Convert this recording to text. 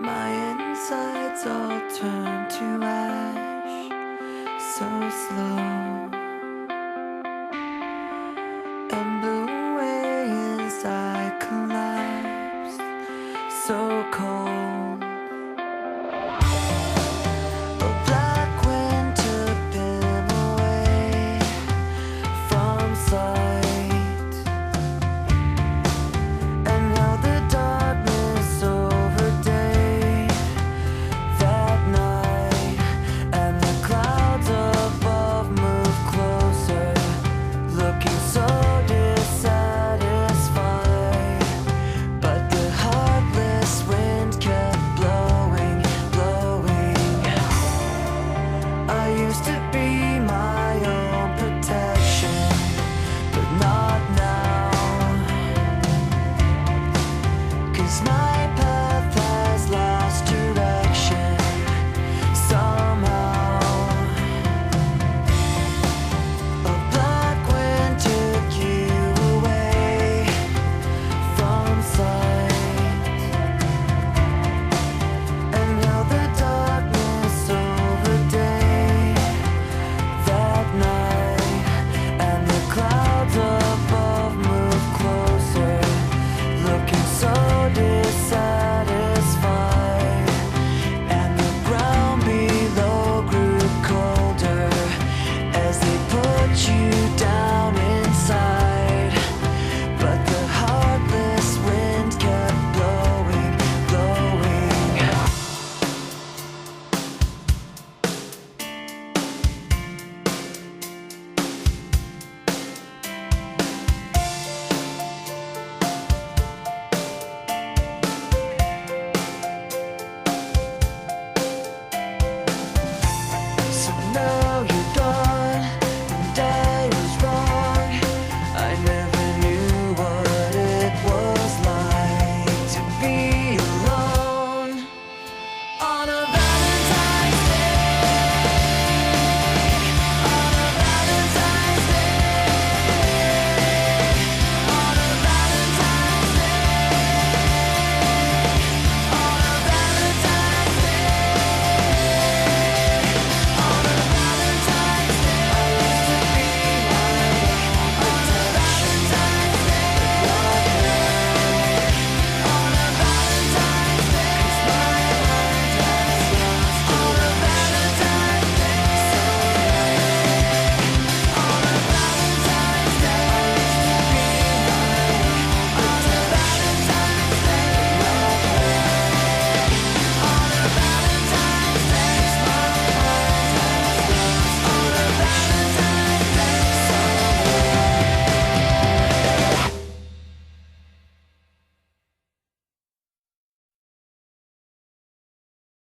My insides all turn to ash, so slow, and blew away as I collapsed, so cold. A black wind took them away from sight, and now the darkness over day that night, and the clouds above move closer, looking so dissatisfied. But the heartless wind kept blowing, blowing. I used to be my own protection, but not now, 'cause my